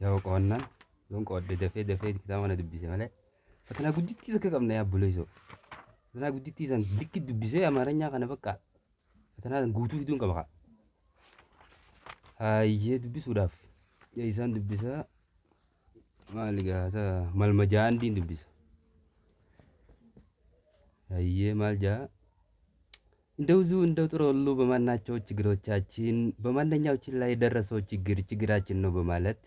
يا وقعنا لون قعد دفي كتاب أنا دبيسة ماله فتنا قديتي ذكر كم نيا بوليسو فتنا قديتي زن ديك دبيسة يا مارنيا كنا بكا فتنا قوتو هدون كبكا هاي دبيسو داف يا إنسان دبيسة ما لقى هذا مال مجان دين دبيسة هاي مال جا እንደው ጥሮሉ በማናቸው ችግሮቻችን በማንኛው ላይ ደረሰው ችግራችን ነው በማለት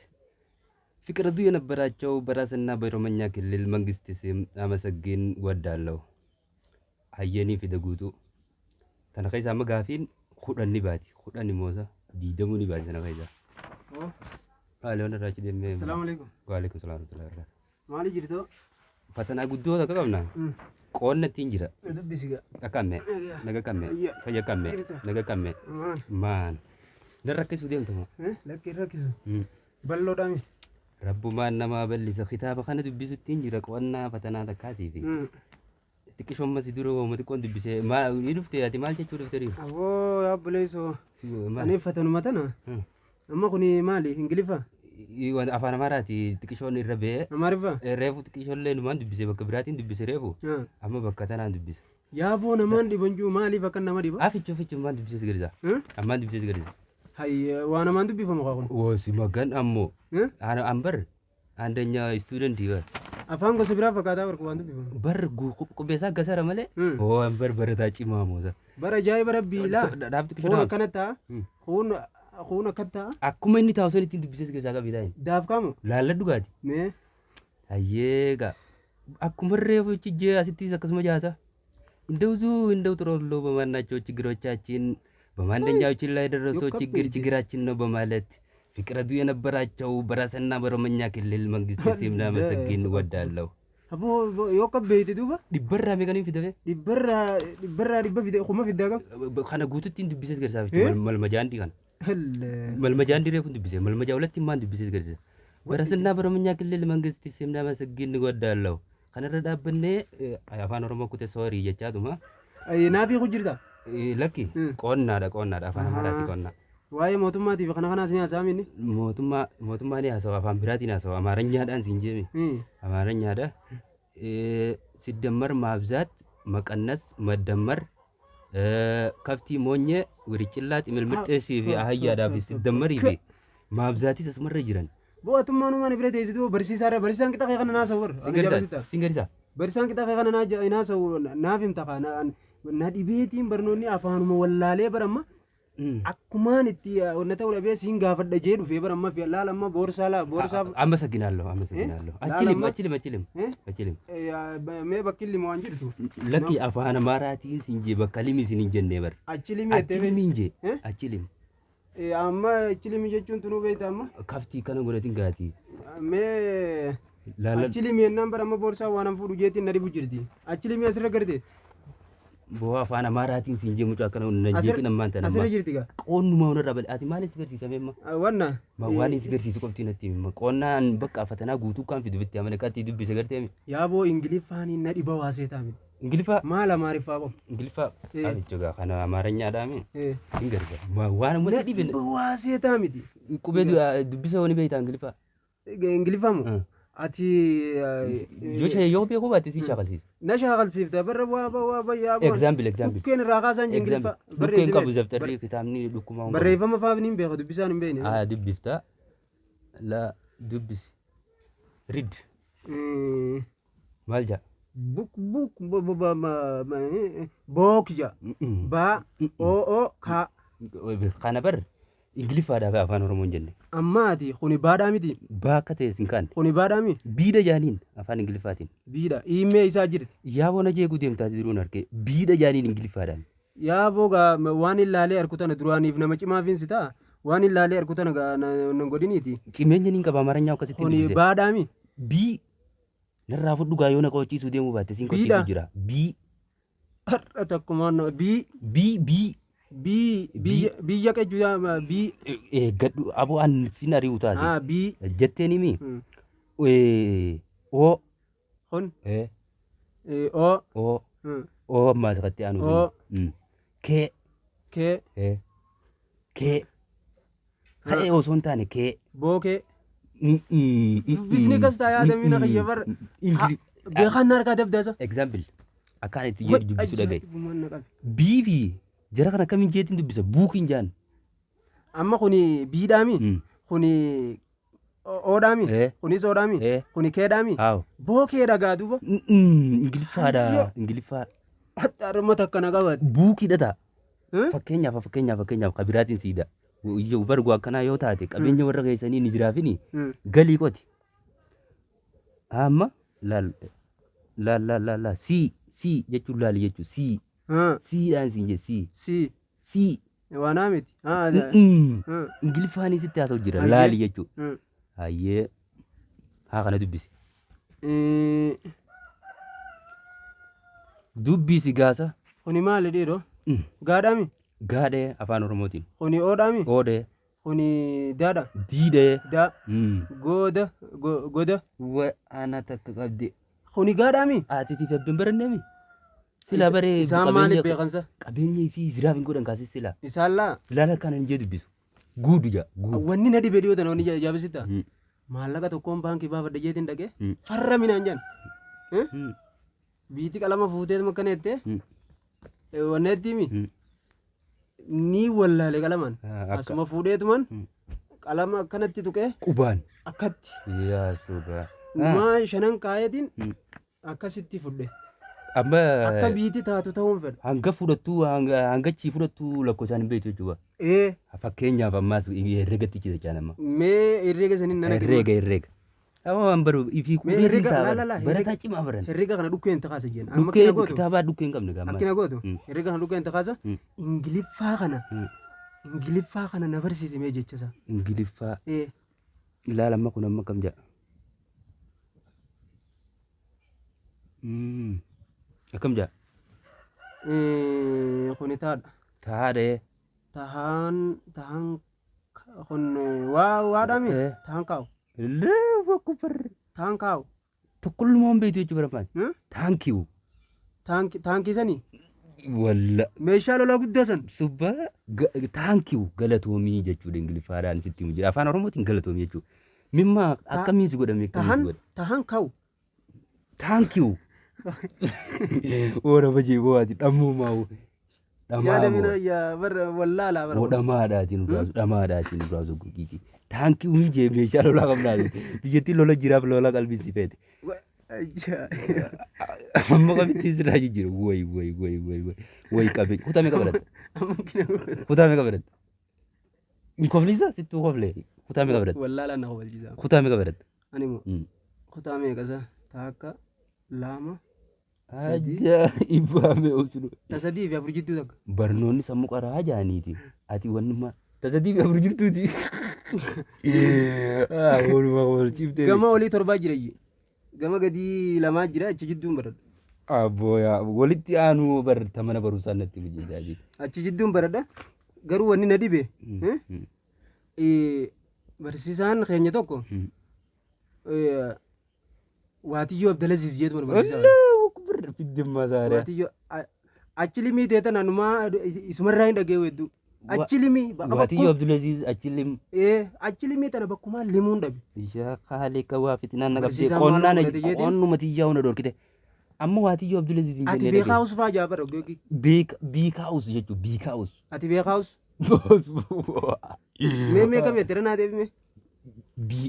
ፍቅርዱ የነበራቸው በራስና በኦሮሚያ ክልል መንግስት ስም አመሰግን ወዳለሁ አየኒ ፍደጉቱ ተነከይሳ መጋፊን ኩዳኒ ሞዛ ዲደሙኒ ባቲ ተነከይሳ አለወነ ራቺ ደም ሰላም አለይኩም ወአለይኩም ሰላም ወራህመቱላሂ ማሊ ጅርቶ ፈተና ጉዶ ተቀበልና ቆነቲን ጅራ ደብሲጋ akamme naga kamme fayya kamme naga kamme man darrakkisu deemtuma lakki rakkisu ballo dami rabbumaan nama ballisa kitaaba kana dubbisuttiin jira qo'annaa fatanaa takkaatii fi xiqqishomma si dura uummati qoon dubbisee ni dhufte ati maal jechuu dhufte dhiiru aboo yaabbuleesoo ani fatanuma tana amma kuni maali ingilifa afaan amaaraati xiqqishoon irra ba'ee amaarifa reefu xiqqishoollee numaan dubbise bakka biraatiin dubbise reefu amma bakka tanaan dubbise yaaboo namaan dhibanjuu maaliif akka nama dhiba afichu maan dubbise garisa ammaan dubbise garisa hayya waa namaan dubbifamu kaa kun wosi magan ammoo ambar andanya student bar afaan gosa biraa fakkaataa barku waan dubbifamu bar qubeessaa gasara malee oo ambar barataa cimaa moosa bara ajaa'iba rabbii laa dhaabti kun akkanattaa kun akkanattaa akkuma inni taa'u san ittiin dubbisee keessaa qabiidhaan daaf kaamu laalla dhugaati mee hayyeega akkuma reefu ችግር asittis akkasuma jaasa እንደው ጥሮሎ በማናቸው ችግሮቻችን በማንኛው ላይ ደረሰው ችግራችን ነው በማለት ፍቅረዱ የነበራቸው በራስና በኦሮሚያ ክልል መንግስት ስም ላመሰግን ወዳለሁ አቦ yookabbeeti duuba dibbarraa meeqanii fidame dibbarraa dhibba fide kuma fiddaa qaba kana guututtiin dubbises garsaa malmajaandi kan malmajaandi reefun dubbise malmajaa ሁለቱም ማን dubbises garsa በራስና በኦሮሚያ ክልል መንግስት ስም ላመሰግን ወዳለሁ kanarra dhaabbanne afaan oromoo kute soorii jechaaduma naafii ku jirta lakki qoonnaadha afaan amaraati qoonnaa waa'ee mootummaatiif kana kanaas ni haasa'aminni mootummaa ni haasawa afaan biraatiin haasawa amaaranyyaadhaan siin jeemi amaaranyyaadha ሲደመር ማብዛት መቀነስ መደመር ከፍቲ ሞኘ ውርጭላት ምልምጥሽ ፊ አህያዳፍ ሲደመር ይፊ ማብዛቲ ተስመረ ጅረን bo'atummaan uumaan bira teessituu barsiisaan qixa kana naa sawwar singarisa barsiisaan qixa kana naa sawwar naaf himta na dhibeetiin barnoonni afaanuma wallaalee baramma akkumaan itti onna ta'uu dhabee siin gaafadha jee dhufee baramma fi laalamma boorsaa አመሰግናለሁ አችልም mee bakkilli moo waan jirtu ለኪ አፋን አማራቲን ሲንጄ በከሊሚ ሲንጀኔ በር achilimi እንጄ አችልም amma achilimi jechuun tunuu beekta amma kaftii kana godhatin gaati mee achilimi ennaan bara amma boorsaa waan fuudhu jeetiin na dhibu jirti achilimi asirra garte boo afaan amaaraatiin siin jee mucaa kana jeetiin ammaan tana asirra jirti gaa qoonnuma hunarra bal ati maaliif garsiisame amma wanna waan si garsiisu qoftii natti himma qoonnaan bakka fatanaa guutuu kan fidu bitti amane katti dubbise garteemi yaaboo ingiliffaan na dhiba waasee taame ingiliffa maal amaariffaa qof ingiliffa afichogaa kana amaaranyaadhaami ingarga waan amma dhibin dhiba waasee taamiti qubee dubbisa wani beeyta ingiliffa ingiliffamu ati yoo beeku baate si shaqalsiisa na shaqalsiifta barra waa yaaboo example bukkeen irraa kaasaan ingiliffa bukkeen qabu zabtarri kitaabni dhukkuma barreeffama faaf niin beeka dubbisaan hin beekne dubbifta la dubbisi rid maal jaa bookja ba oo ka kana bar ingiliffaadhaaf afaan oromoon jenne ammaati kuni baadhaa miti baakka ta'e sin kaan kuni baadhaa mi biida jaaniin afaan ingiliffaatiin biida iimee isaa jirti yaaboo na jeeguu deemtaa jiruun arge biida jaaniin ingiliffaadhaan yaaboo waan ilaalee arkutana duraaniif nama cimaafin sitaa waan ilaalee arkutana nan godiniiti cimeenya niin qaba amaranyaa akkasitti kuni baadhaa mi bii narraa fudhu gaayoo na qochiisuu deemuu baatte siin qochiisuu jira bii har'a takkumaan bii biyya qejuudha bii gadhu aboo an sin ari'u taate bii jetteen himi oo kun oo ammaa sakatti aanu kee ka'ee osoo hin taane kee bookee Dubbisni kas taa'ee adamina kiyya bar beekan harkaa dabdasa. Example akkaan itti jedhu dubbisu dhagaye. Biifi jara kana akkamiin jeetiin dubbisa buukiin jaan. Amma kuni biidhaami kuni oodhaami kunis oodhaami kuni keedhaami bookee dhagaa duuba. Ingiliffaadha ingiliffaa. Haxxaarummaa akkana qabate. Buukiidha ta'a. Fakkeenyaaf kabiraatiin siidha. Iyyuu barguu akkanaa yoo taate qabeenya warra keessanii ni jiraafini galii qoti. Amma laal si jechuun laali jechuun siidhaan siin jee si waanaa miti. Ingiliffaanis itti haasa'u jira laali jechuun. Hayyee haa kana dubbisi. Dubbisi gaasa. Kuni maali dhiiroo? Gaadhaami? Gaadhee afaan Oromootiin. Kuni oodhaami? Oodhee. Kuni daadha? Diidhee. Da. Goda. Ana takka qabde. Kuni gaadhaami? Atiitiif abbiin baranneemi. Sila baree. Isaan maaliif beekansa? Qabeenyii fi jiraaf hin godhan kaasis sila. Isaan laa? Ilaala kana hin jee dubbisu. Guudu jaa. Wanni na dhibee dhiyootan wanni jaabisitta. Maallaqa tokkoon baankii baafadha jeetiin dhaqee farra minaan jaan. Biitti qalama fuutee makkaneettee. Wanneettimi. Ni wallaalee qalamaan asuma fuudheetuman qalama akkanatti tuqee qubaan akkatti yaa suugaa maa shanan kaayetiin akkasitti fudhe amma akka biitti taatu ta'uun fedha. Hanga fudhattuu hangachii fudhattuu lakkoofsaan hin beektu jechuudha. Fakkeenyaaf ammaas herregatti cita caanama. Mee herrega saniin nana herrega. Amma waan baru ifii kubbee barataa cimaa baran. Herrega kana dhukkeen takaasa jeen. Dhukkee kitaabaa dhukkee hin qabne gammaa. Akkina gootu herrega kana dhukkeen takaasa Ingiliffaa kana na barsiise mee jechasa. Ingiliffaa. Ilaala amma kun amma kam jedha. Akkam jedha. Kuni taadha. Taadhee. Tahaan kun waadhaami tahaan kaa'u. Taan kaa'u. Tokkollumaan beektu jechuudha barbaade. Taankiiwu. Taankii sanii. Walla. Meeshaa lolaa guddaa san. Subba taankiiwu galatoomii jechuudha Ingiliffaadhaan sitti himuu jira. Afaan Oromootiin galatoomii jechuudha. Mimmaa akkamiin si godhame akkamiin si godha. Tahaan kaa'u. Taankiiwu. Oora bajee bohaati dhammuumaa. Yaadamina yaa barra wallaalaa barra. Dhamaadhaatiin duraasu gugiiti. Taankii umijee meeshaa lolaa qabnaa biyyattii lola jiraaf lola qalbiin feete. Amma qabittiin sirraa jijjiiru wayi qabe kutamee qabadhatte. Kutamee qabadhatte. Inkofliisa sittuu koflee kutamee qabadhatte. Wallaalaa na kofalchiisa. Kutamee qabadhatte. Ani moo kutamee qasa taakka lama. Ajaa'ibaame osoo. Tasadii fi afur jidduu takka. Barnoonni sammuu qaraa jaaniiti. Ati wanni tasadii fi afur jirtuuti. Gama olii torbaa jira iyyee. Gama gadii lamaa jira achi jidduun baradha. Abbooyaa walitti aanuu barata mana barumsaa natti mijeessaa jiru. Achi jidduun baradha. Garuu wanni na dhibe. Barsiisaan keenya tokko. Waatiyyoo Abdalaziz jeetu barsiisaa. Fiddimmaa saaree. Waatiyyoo achi limii teetan anumaa isumarraa hin dhagee wedduu. Achi limii. Waatiyyoo Abdulaziz achi lim. Achi limii tana bakkumaa limuun dhabe. Yaa kaalee kawaa fitinaan na qabdee qonnuma tiyyaa hunda dhorkite. Amma Waatiyyoo Abdulaziz hin jennee. Ati beekaawus faa jaabara ogeeyyii. Biikaawus jechuudha biikaawus. Ati beekaawus. Mee kam jettee naa deebime.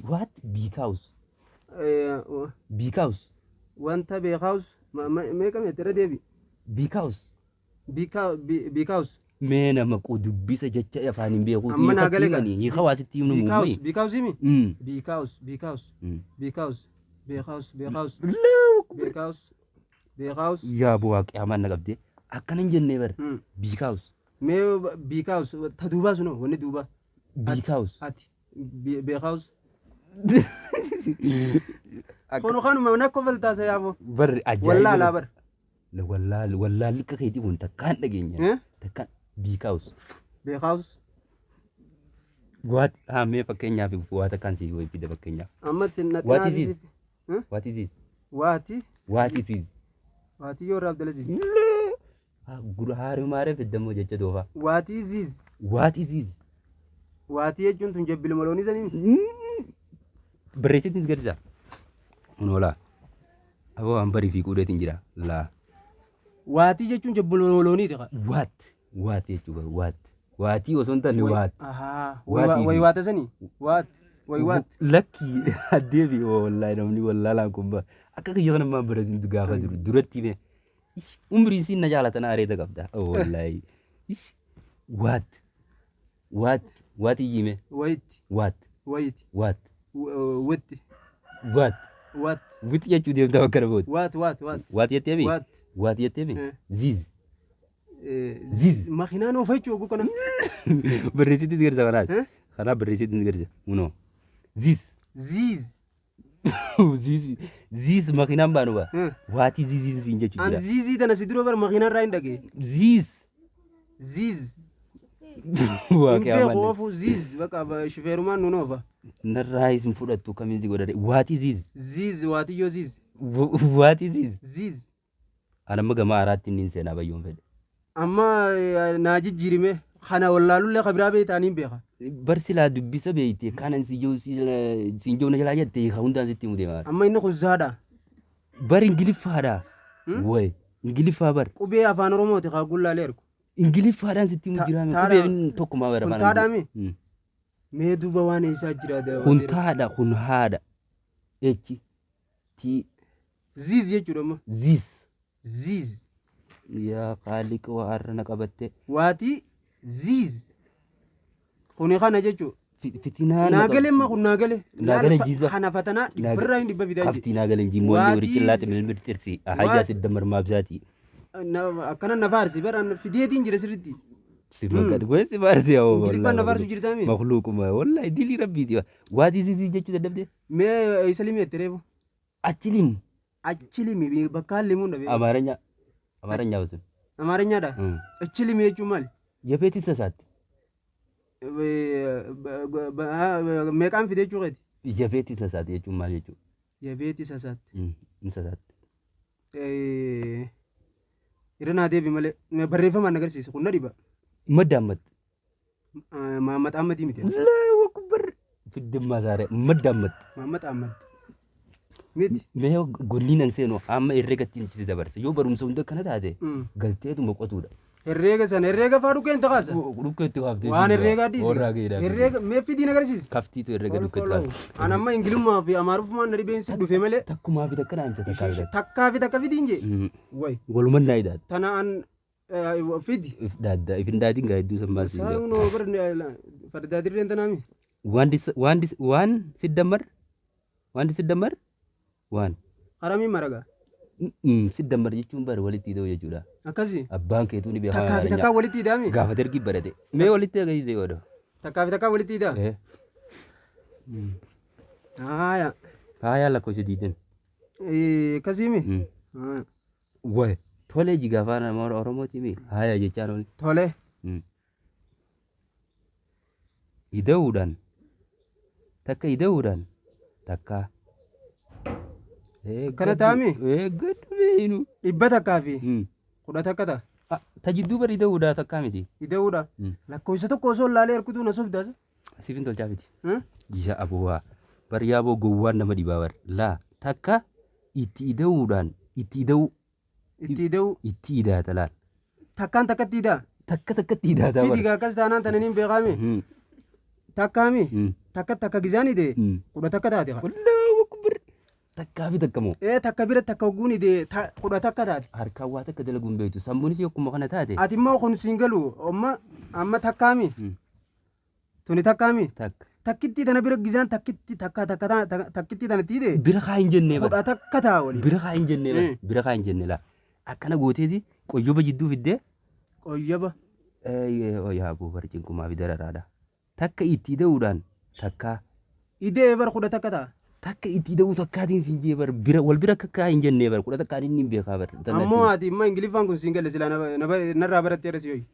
What biikaawus. Biikaawus. Wanta beekaawus mee kam jettee deebi. Biikaawus. Biikaawus. Mee nama dubbisa jecha afaan hin beekuuti. Amma naa galee kan. Hiika hawaasitti himnu muumee. Biikaawus himi. Biikaawus. Beekaawus. Yaa bu'aa qiyaamaan na qabdee akkana hin jennee bara. Biikaawus. Mee biikaawus ta duubaa sunoo wanni duubaa. Biikaawus. Ati beekaawus. Kono kanuma na kofaltaasa yaaboo. Barri ajaa'iba. Wallaalaa bara. Wallaalli akka keetii kun takkaan dhageenya. Takkaan biikaawus. Beekaawus. Waat mee fakkeenyaaf waata kan si fida fakkeenyaaf. Amma sinna What is it? What is it? What is it? Waatiyyoo irraa Abdalaziz. Gura haari maaree fiddamoo jecha doofa. What is it? What is it? Waatii jechuun tun jabbil maloonii sanii. Barreessitiin garisa. Unoola. Aboo an barii fi quudheetiin jira. Laa. Waatii jechuun jabbololooniiti qa. Waat jechuudha waat. Waatii osoo hin taane waat. Wayi waata sanii waat. Wayi waat. Lakkii adeemi wallaahi namni wallaalaan kun ba akka kiyya kana maan baratiin gaafa jiru duratti mee. Umriin siin na jaalatan areeta qabda. Wallaahi. Waat. Waati yime. Wayiti. Waat. Wayiti. Waat. Witti. Waat. Waat. Witti jechuu deemtaa bakka namooti. Waat. Waat jettee mi? Waat. Waat jettee mi? Ziz. Ziz. Makiinaan oofachuu oguu kana. Barreessitti garisa kanaaf. Kanaaf barreessitti garisa. Unoo. Ziz. Ziz. Ziz makiinaan baanu ba? Waatii ziziin siin jechuu jira. An zizii tana si dura bar makiinaan irraa hin dhagee. Ziz. Ziz. Waaqee Beeku amanne. oofuu ziz bakka shifeerumaan nun oofa. Narraa isin fudhattu kamiin si godhate. Waatii ziz. Ziz waatiyyoo ziz. Waatii ziz. Ziz. Anamma gamaa araatti inni hin seenaa bayyoon fedhe. Amma naa jijjiirime kana wallaalullee kabiraa beeytaaniin beeka. Barsilaa dubbisa beeyte kanan siin joona jalaa jette hundaan sitti himu deemaa. Amma inni kun zaadha. Bar ingiliffaadha. Wayi ingiliffaa bar. Qubee afaan oromooti kaa gullaalee ergu. Ingiliffaadhaan sitti himu jiraame qubeen tokkumaa bara kun taadhaami. Mee duuba waan eessaa jira. Kun taadha kun haadha. Echi. Ti. Ziz jechuudha amma. Ziz. Ziz. Yaa qaaliq waa har'ana qabatte. Waatii ziz. Kuni kana jechuudha. Fitinaan. Naagalee kun naagalee. Naagalee jiza. Kana fatanaa dhibbarraa hin dhibba fidaa. Kaftii naagalee jiimoonni walitti laata milmirtirsi. Ahajaa sidda marmaabsaati. Akkana na faarsi bara fideetiin jira sirriitti. Si maqaa goe si faarsi yaa wallahi. Ingiliffaan na faarsu jirtaa mee? Makluuquma wallahi dilii rabbiiti. Waatii zizii jechuu dadhabde. Mee isa limee itti reefu. Achilim. Achilimi bakka limuun dhabe. Amaaranya wasun. Amaaranyadha. Achilimi jechuun maali? Jabeetis sasaatti. Meeqaan fide jechuu qeeti? Jabeetis sasaatti jechuun maal jechuudha? Jabeetis sasaatti. Ni sasaatti. Irra naa deebi malee barreeffamaan agarsiisa kun na dhiba. Maddaammat. Maammat Ahmadii miti. Allahu akbar. Fiddimmaa saaree maddaammat. Maammat Ahmad. Miti. Mee gonniin seenu amma herreega ittiin cisi dabarsa yoo barumsa hunda kana taate galteetuma qotuudha. Herreega sana herreega faa dhukkeen takaasa. Dhukkeetti kaaftee. Waan herreegaa dhiisi. Warraa geedhaa. Herreega mee fidiin agarsiisa. Kaftiitu herreega dhukkeetti kaasa. An amma ingilummaa fi amaaruffumaan na dhibeensi dhufe malee. Takkumaa fi takka naamsa takkaa fi takka. Takkaa fi takka fidiin jee. Wayi. Walumaan naa hidhaati. Tana an fidi. Daaddaa ifin daadhiin gaa hedduu sammaa si. Saayunoo bar fardaadirreen tanaami. Waan siddammar. Waan siddammar. Waan. Haramiin maragaa. Siddammar jechuun bara walitti hidhuu jechuudha. Akkasii. Abbaan keetuu ni beekamaa. Takkaa fi takkaa walitti hidhaami. Gaafa dargii barate. Mee walitti agarsiise godha. Takkaa fi takkaa walitti hidhaa. Haaya. Haaya lakkoofsa diidan. Akkasiimi. Wayi. Tolee jigaa afaan Oromooti mi? Haaya jechaan oli. Tolee. Hidhawuudhaan. Takka hidhawuudhaan. Takka. Kana taami? Gad beenu. Dhibba takkaa fi kudha takka ta'a. Tajidduu bari hidhawuudhaa takkaa miti. Hidhawuudha. Lakkoofsa tokko osoo laalee harkutuu na sobdaas. Siifin tolchaa miti. Jisa abuwaa. Bari yaaboo gowwaan nama dhibaa bar. Laa takka itti hidhawuudhaan itti hidhawuu. Itti hidhawuu. Itti hidhaata laal. Takkaan takkatti hidhaa. Takka takkatti hidhaata bar. Fidigaa akkas taanaan tananiin beekaami. Takkaami. Takka gizaan hidhee kudha takka taate. Takkaa fi takka moo? Takka bira takka hogguun hidhee kudha takka taate. Harkaan waa takka dalaguun beektu sammuunis yokkuma kana taate. Ati immoo kun siin galu amma takkaami. Tuni takkaami. Takka. Takkitti tana bira gizaan takkitti tanatti hidhee. Bira kaa hin jennee bara. Kudha takka ta'a waliin. Bira kaa hin jennee bara. Bira kaa hin jennee laa. Akkana gooteeti qoyyoba jidduu fiddee. Qoyyoba. Yaa buufar cinqumaa fi dararaadha. Takka itti hidhawuudhaan takkaa. Hidhee bara kudha takka ta'a. Takka itti hidhawuu takkaatiin siin jee bara bira wal bira kakkaa hin jennee bara kudha takkaan inni hin beekaa bara. Ammoo ati immoo ingiliffaan kun siin galle silaa narraa barattee irra si hoyi.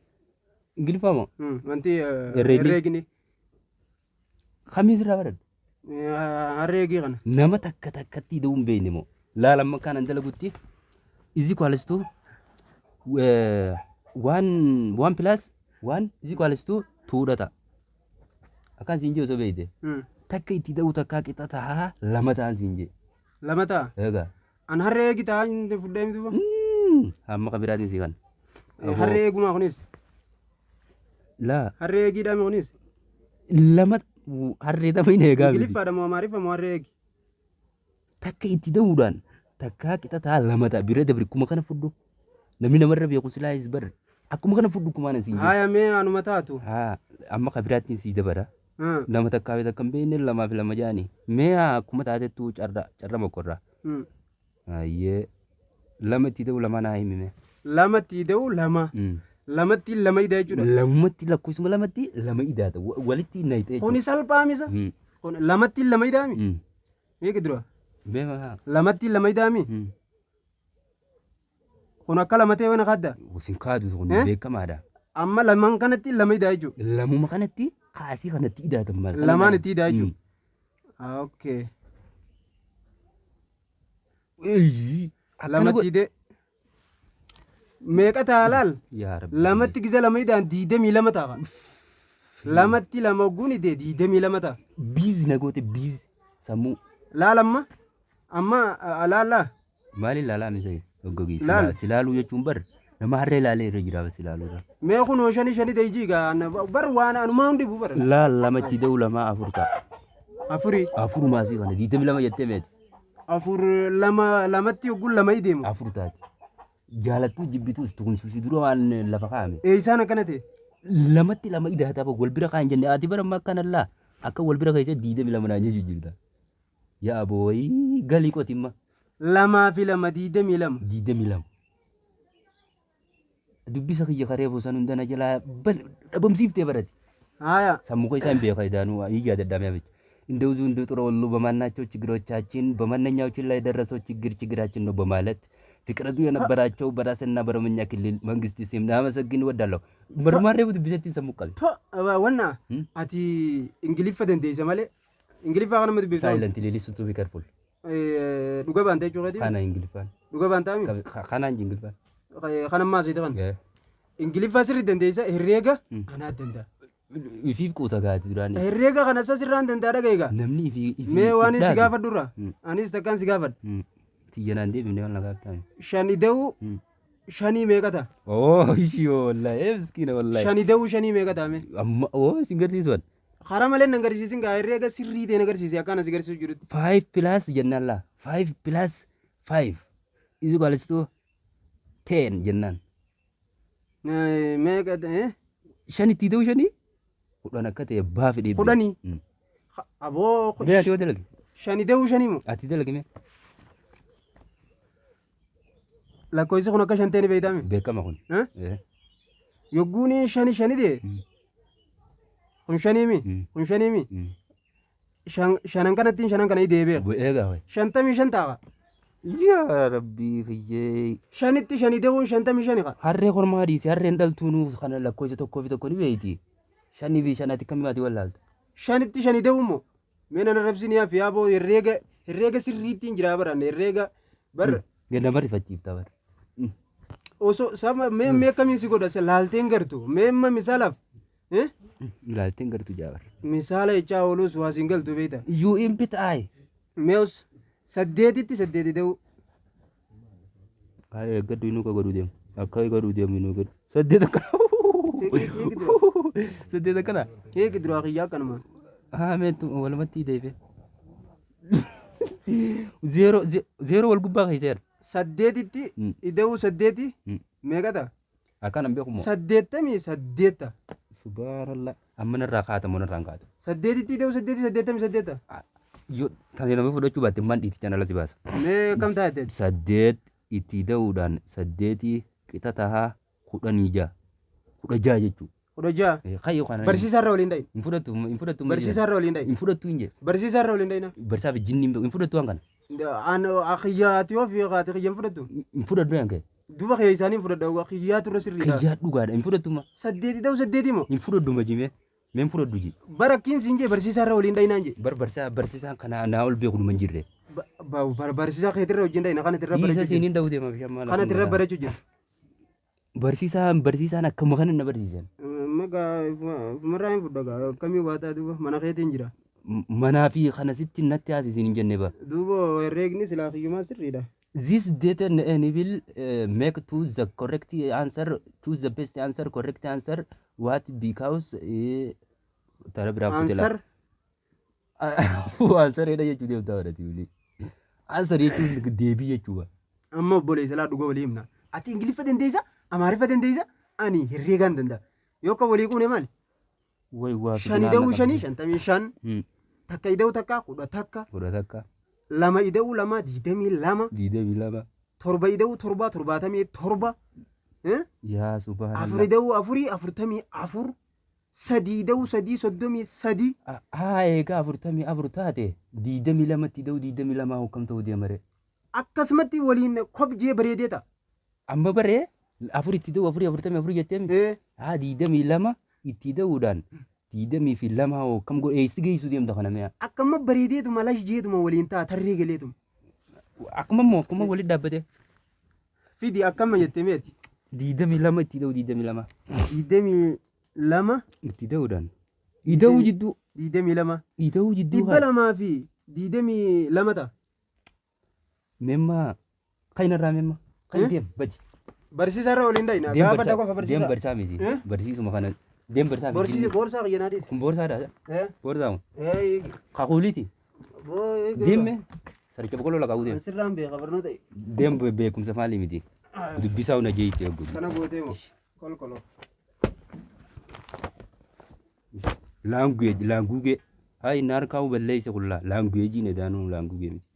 Ingiliffaa moo? Wanti herreegni. Kamiis irraa baradhu? Herreegii kana. Nama takka takkatti hidhawuu hin beekne moo? Laalamma kanan dalagutti izi kwaalistu waan pilaas waan izi kwaalistu tuudhata. Akkaan siin jee osoo beekte. takka itti ta'u takkaa qixa tahaa lama ta'an siin jee. Lama ta'a. Egaa. An harree eegi ta'a inni fudhee mituufa. Amma kan biraatiin si kan. Harree eeguma kunis. Laa. Harree eegiidhaame kunis. Lama harree tama hin eegaa. Ingiliffaadha moo Amaariffa moo harree eegi. Takka itti ta'uudhaan takkaa qixa tahaa lama ta'a bira dabri kuma kana fudhu. Namni namarra beeku silaa is barre. Akkuma kana fudhu kumaan siin jee. Haaya mee anuma taatu. Haa amma kan biraatiin si dabara. Lama takkaa fi takka hin beekne lamaa fi lama jaani. Mee akkuma taatettu carra mokorraa. Ayyee lama itti ta'u lama naa himime. Lama itti ta'u lama. Lamatti lama idaa jechuudha. Lamatti lakkoofsuma lamatti lama idaata walitti na hidhee. Kuni salphaamisa. Lamatti lama idaami. Eegi dura. Beema. Lamatti lama idaami. Kun akka lama ta'e waan akkaadda. Wasin kaadu kun beekamaadha. Amma lamaan kanatti lama idaa jechuudha. Lamuma kanatti kaasii kanatti idaatan maal. Lamaan itti idaa jechuudha. Okay. Lamatti idee. Meeqa ta'a laal? Lamatti giza lama idaan 22 ta'a. Lamatti lama ogguun idee 22 ta'a. Biizi na goote biizi sammuu. Laal amma laallaa. Maali laalaa misee? Oggogii silaaluu jechuun bar nama harree laalee irra jiraaba silaaluu irra. Mee kunoo shani ta'e jiigaa bar waan anumaa hundi buu bara. Laal lamatti da'u lamaa afur ta'a. Afurii. Afur maasii kana 22 jettee meeti. Afur lamatti ogguun lama ideemu. Afur taati. Jaalattuu jibbitus tukunsuusi dura waan lafa kaa'ame. Isaan akkana ta'e. Lamatti lama idaataaf wal bira kaan jenne ati bara amma akkanallaa akka wal bira keessa 22 naan jechuu jirta. Yaa booyi galii qotimma. Lamaa fi lama 22. 22. Dubbisa kiyya karee buusan hundana jalaa dhabamsiiftee barate. Haaya. Sammuu isaa hin beeka idaanuu iyyaa daddaamee abiti. እንደው እንደ ጥሩ ሁሉ በማናቸው ችግሮቻችን በማንኛዎችን ላይ ደረሰው ችግራችን ነው በማለት ፍቅረቱ የነበራቸው በራስና በኦሮምኛ ክልል መንግስት ስም እናመሰግን እወዳለሁ። መርማሪው ቢሰት ይሰሙቃል ወና አቲ እንግሊፍ ፈደንቴ ሰማለ እንግሊፍ አቀነ መት ቢሰው ሳይለንት ሊሊ ሱቱ ቢከርፉል ዱገ ባንተ ጩኸዲ ካና እንግሊፋን ዱገ ባንታሚ ካና እንግሊፋን ካናማ ሰይተን እንግሊፍ አስሪ ደንቴሳ ህሬጋ አና ደንዳ ifiif quuta gaati duraan herreega kana isa sirraan dandaadha gaeega namni ifi mee waan si gaafadhurra anis takkaan si gaafadha tiyyanaan deebifne waan lagaaftaan shani da'uu shanii meeqata ishii wallahi miskiina wallahi shani da'uu shanii meeqata mee amma sin garsiisan karaa malee nan garsiisin gaa herreega sirrii ta'e na garsiisi akkaan asi garsiisu jirutti 5 plus jennaan laa 5 plus 5 is equals to 10 jennaan meeqata shanitti da'uu shanii kudhan akka ta'e baafi dhiibbe kudhanii aboo mee ati yoo dalage shani da'uu shanii moo ati dalage mee lakkoofsi kun akka shan ta'e ni beeytame beekama kun yogguun shani dee kun shaniimi kun shaniimi shanan kanattiin shanan kana deebi'a eegaa wayi 55 ta'a yaa rabbii fiyyee shanitti shani da'uun 55 qa harree kormaa dhiisi harreen dhaltuunuu kana lakkoofsa tokkoo fi tokko ni beeyti shanii fi shanatti kamimaati wallaalta shanitti shani da'uun moo mee nan rabsiniyaa fi yaaboo herreega sirriittiin jiraa baranne herreega bar ganda marifachiifta bar osoo sama mee akkamiin si godha laalteen gartu mee amma misaalaaf laalteen gartu jaabar misaala jechaa oolus waa siin galtu beeyta yuu impit aay meeus saddeetitti saddeeti da'uu haa gaddu inuu ka godhuu deemu akka godhuu deemu inuu godhu saddeet akkana saddeet akkana eegi duraa kiyyaa akkanuma haa meetu walumatti deebi'e zeero wal gubbaa keesseera saddeetitti ida'uu saddeeti meeqata akkanan beekumoo 88 subhaanallah amma narraa kaatamu narraan kaatu saddeetitti ida'uu saddeeti 88 yoo tani nama fudhachuu baatte man dhiiti can alatti baasa mee kam taate saddeet itti da'uudhaan saddeetii qixa tahaa 16 jechuu 16 kayyoo kana barsiisaarra waliin dhayi hin fudhattu barsiisaarra waliin dhayi hin fudhattu hin jee barsiisaarra waliin dhayina barsiisaaf jinni hin fudhattu waan kana an akiyyaati yoo fi qaati kiyyan fudhattu hin fudhadhu yan kee duba kee isaanii fudhadha akiyyaatu irra sirriidha kiyyaa dhugaadha hin fudhattuma saddeeti ta'u saddeeti moo hin fudhadhu majime meen fudhadhu ji barakkiin siin jee barsiisaarra waliin dhayinaan jee barsiisaan kana naa ol beeku dhuman jirre barsiisaa keetirra wajjin dhayina kanatti irra isa barachuu siiniin dhawute ma bishaan kanatti irra barachuu jira barsiisaan akkuma kana na barsiisan magaa fumarraa hin fudhagaa akkamii waa taatu mana keetiin jira manaa fi kana sitti natti haasisiin hin jenne ba. Duuba herreegni silaa kiyyumaa sirriidha. This data and will make to the correct answer, choose the best answer, correct answer, what because tara bira kutela. Answer eda jechuun deemtaa wadhati uli. Answer jechuun deebii jechuudha. Amma obboleessa laa dhugaa walii himna. Ati Ingiliffa dandeessa, Amaariffa dandeessa, ani herreegaan danda'a. Yoo akka walii quune maali? Way waa. Shani da'uu shanii, 55. Takka ida'uu takka, 10 takka. Lama ida'uu lama, 22. Torba ida'uu torba, 77. Yaa subhanallah. Afur ida'uu afurii, 44. Sadi ida'uu sadii, 33. Egaa 44 taate 22 ida'uu 22 hokkam ta'uu deemare. Akkasumatti waliin kobjee bareedee ta'a. Amma baree afur itti da'uu 44 jetteemi. 22 itti da'uudhaan 22 hokkam eessi geessu deemta kana mi'a. Akkama bareedeetuma lash jeetuma waliin ta'a tarree galeetuma. Akkuma waliin dhaabbate. Fidi akkama jettee meeti. 22 itti da'uu 22. 22 itti da'uudhaan. Ida'uu jidduu. 22. Ida'uu jidduu. 200 fi 22 ta'a. Memma kainarraa memma kan deem baji. Barsiisaa irra waliin daa'ina. Gaafa dhaqoo barsiisaa. Deem barsiisaa miti. Barsiisuma kana deem barsiisaa miti. Barsiisi boorsaa kiyyanaa dees. Kun boorsaadha. Boorsaa mu. Kakuuliiti. Deemme saricha boqqolloo la kaa'uu deem. Sirraan beeka barnoota. Deem beekumsa maali miti. Dubbisaa una jeeyitti eeguu. Kana gootee moo kolkoloo. Language. Hai naar kaa'uu balleessa kullaa. Language ne daanuu language miti.